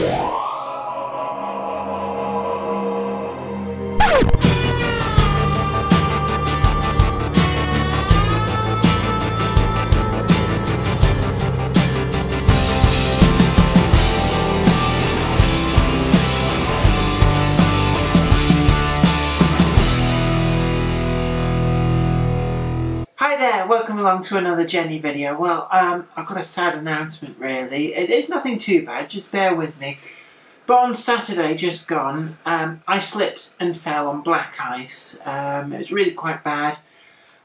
Hi there, welcome along to another Jenny video. Well, I've got a sad announcement really. It's nothing too bad, just bear with me. But on Saturday, just gone, I slipped and fell on black ice. It was really quite bad.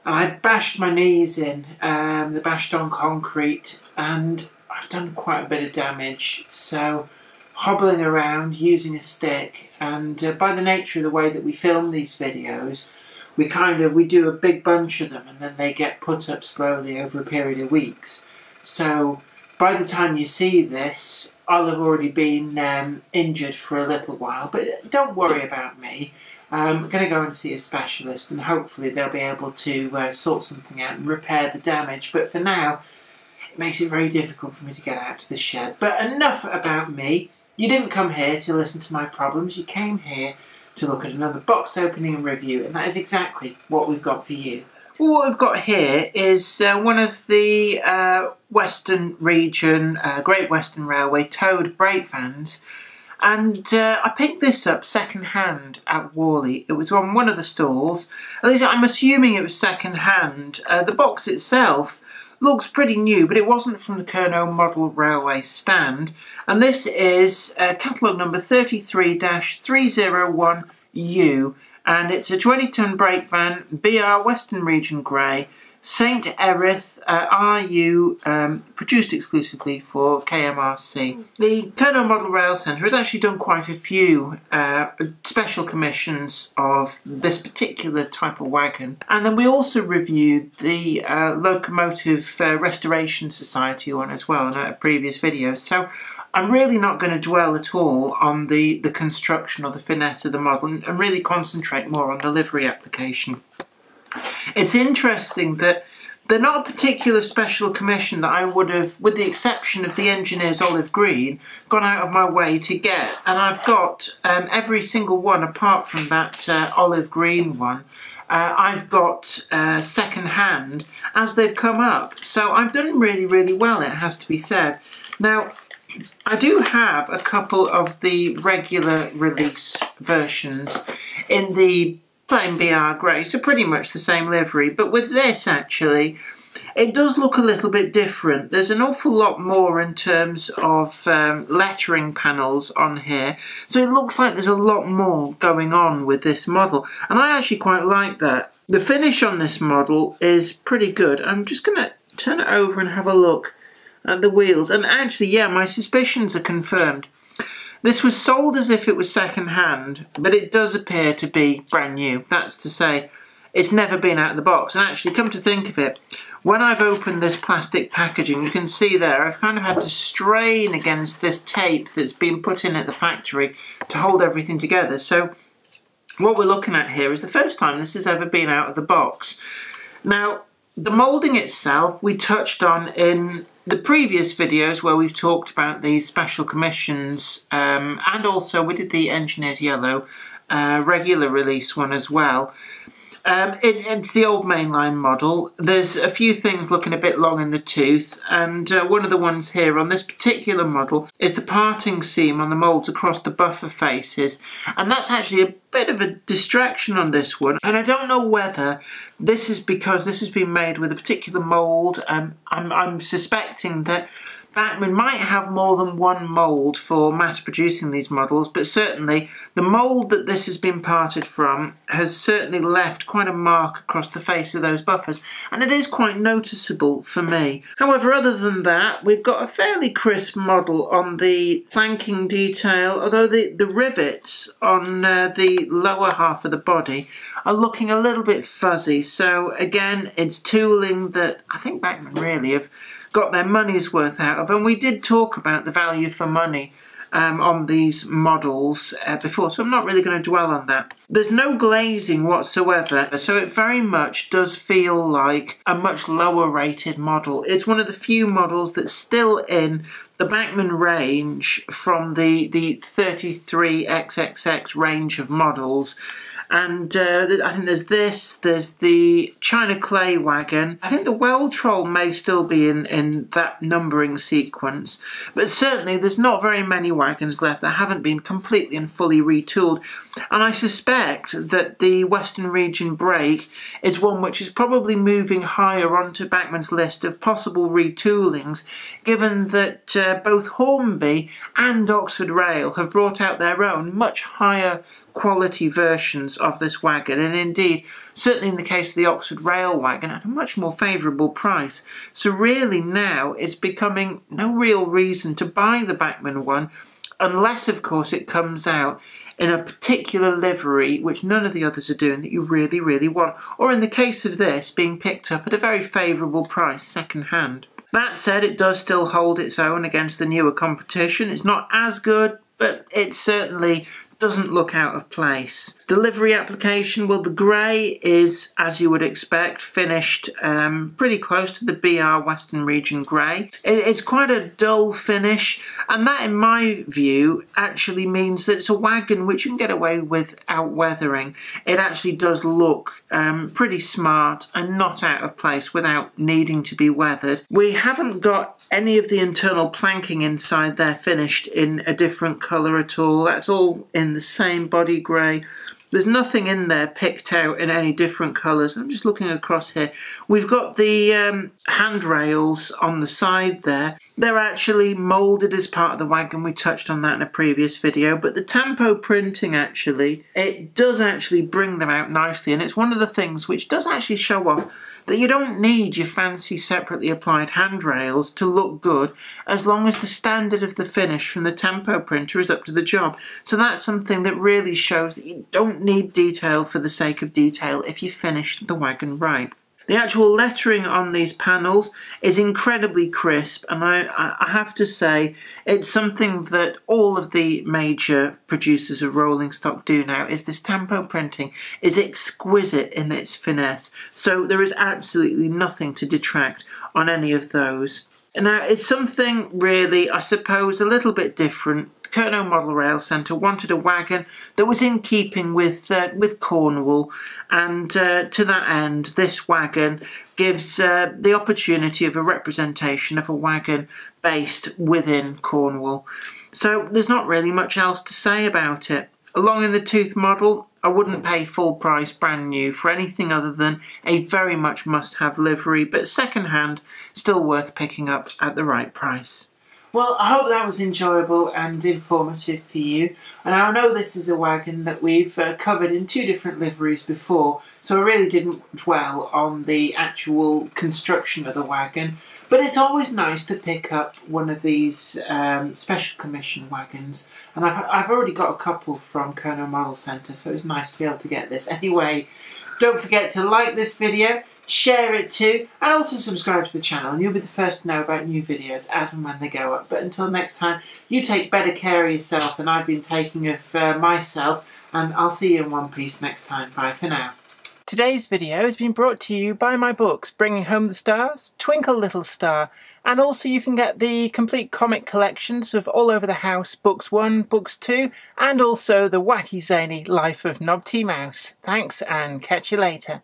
I bashed my knees in, they bashed on concrete, and I've done quite a bit of damage. So, hobbling around, using a stick, and by the nature of the way that we film these videos, we do a big bunch of them and then they get put up slowly over a period of weeks. So by the time you see this, I'll have already been injured for a little while. But don't worry about me. I'm going to go and see a specialist and hopefully they'll be able to sort something out and repair the damage. But for now, it makes it very difficult for me to get out to the shed. But enough about me. You didn't come here to listen to my problems. You came here to look at another box opening and review, and that is exactly what we've got for you. Well, what we've got here is one of the Western Region, Great Western Railway towed brake vans, and I picked this up second hand at Worley. It was on one of the stalls. At least I'm assuming it was second hand. The box itself looks pretty new, but it wasn't from the Kirk Model Railway stand. And this is catalogue number 33-301U, and it's a 20-ton brake van, BR Western Region Grey, St Erth, RU, produced exclusively for KMRC. The Kirk Model Rail Centre has actually done quite a few special commissions of this particular type of wagon. And then we also reviewed the Locomotive Restoration Society one as well in a previous video. So I'm really not going to dwell at all on the construction or the finesse of the model and really concentrate more on the livery application. It's interesting that they're not a particular special commission that I would have, with the exception of the engineer's olive green, gone out of my way to get. And I've got every single one apart from that olive green one. I've got second hand as they've come up. So I've done really, really well, it has to be said. Now, I do have a couple of the regular release versions in the plain BR grey, so pretty much the same livery, but with this actually it does look a little bit different. There's an awful lot more in terms of lettering panels on here, so it looks like there's a lot more going on with this model, and I actually quite like that. The finish on this model is pretty good. I'm just going to turn it over and have a look at the wheels, and actually, yeah, my suspicions are confirmed. This was sold as if it was second hand, but it does appear to be brand new. That's to say, it's never been out of the box. And actually, come to think of it, when I've opened this plastic packaging, you can see there, I've kind of had to strain against this tape that's been put in at the factory to hold everything together. So what we're looking at here is the first time this has ever been out of the box. Now, the moulding itself we touched on in the previous videos where we've talked about these special commissions, and also we did the Engineer's Yellow regular release one as well. It's the old mainline model. There's a few things looking a bit long in the tooth, and one of the ones here on this particular model is the parting seam on the moulds across the buffer faces, and that's actually a bit of a distraction on this one. And I don't know whether this is because this has been made with a particular mould. I'm suspecting that Bachmann might have more than one mould for mass producing these models, but certainly the mould that this has been parted from has certainly left quite a mark across the face of those buffers, and it is quite noticeable for me. However, other than that, we've got a fairly crisp model on the planking detail, although the rivets on the lower half of the body are looking a little bit fuzzy. So again, it's tooling that I think Bachmann really have got their money's worth out of, and we did talk about the value for money on these models before, so I'm not really going to dwell on that. There's no glazing whatsoever, so it very much does feel like a much lower rated model. It's one of the few models that's still in the Bachmann range from the 33XXX range of models. And I think there's the China Clay wagon. I think the Well Troll may still be in that numbering sequence, but certainly there's not very many wagons left that haven't been completely and fully retooled. And I suspect that the Western Region Break is one which is probably moving higher onto Bachmann's list of possible retoolings, given that both Hornby and Oxford Rail have brought out their own much higher quality versions of this wagon, and indeed, certainly in the case of the Oxford Rail wagon, at a much more favourable price. So really now it's becoming no real reason to buy the Bachmann one, unless of course it comes out in a particular livery which none of the others are doing that you really, really want, or in the case of this, being picked up at a very favourable price second hand. That said, it does still hold its own against the newer competition. It's not as good, but it certainly doesn't look out of place. Delivery application, well, the grey is, as you would expect, finished pretty close to the BR Western Region grey. It's quite a dull finish, and that, in my view, actually means that it's a wagon which you can get away without weathering. It actually does look pretty smart and not out of place without needing to be weathered. We haven't got any of the internal planking inside there finished in a different colour at all. That's all in the same body grey. There's nothing in there picked out in any different colours. I'm just looking across here. We've got the handrails on the side there. They're actually moulded as part of the wagon. We touched on that in a previous video. But the tempo printing, actually, it does actually bring them out nicely. And it's one of the things which does actually show off that you don't need your fancy separately applied handrails to look good, as long as the standard of the finish from the tempo printer is up to the job. So that's something that really shows that you don't need detail for the sake of detail if you finish the wagon right. The actual lettering on these panels is incredibly crisp, and I have to say it's something that all of the major producers of rolling stock do now. Is this tempo printing is exquisite in its finesse, so there is absolutely nothing to detract on any of those. Now, it's something really, I suppose, a little bit different. Kirk Model Rail Centre wanted a wagon that was in keeping with Cornwall, and to that end, this wagon gives the opportunity of a representation of a wagon based within Cornwall. So there's not really much else to say about it. A long in the tooth model, I wouldn't pay full price brand new for anything other than a very much must-have livery, but second hand, still worth picking up at the right price. Well, I hope that was enjoyable and informative for you. And I know this is a wagon that we've covered in two different liveries before, so I really didn't dwell on the actual construction of the wagon. But it's always nice to pick up one of these special commission wagons. And I've already got a couple from Kirk Model Centre, so it's nice to be able to get this. Anyway, don't forget to like this video, share it too, and also subscribe to the channel, and you'll be the first to know about new videos as and when they go up. But until next time, you take better care of yourself than I've been taking of myself, and I'll see you in one piece next time. Bye for now. Today's video has been brought to you by my books, Bringing Home the Stars, Twinkle Little Star, and also you can get the complete comic collections of All Over the House, Books 1, Books 2, and also the wacky zany Life of Knob T Mouse. Thanks, and catch you later.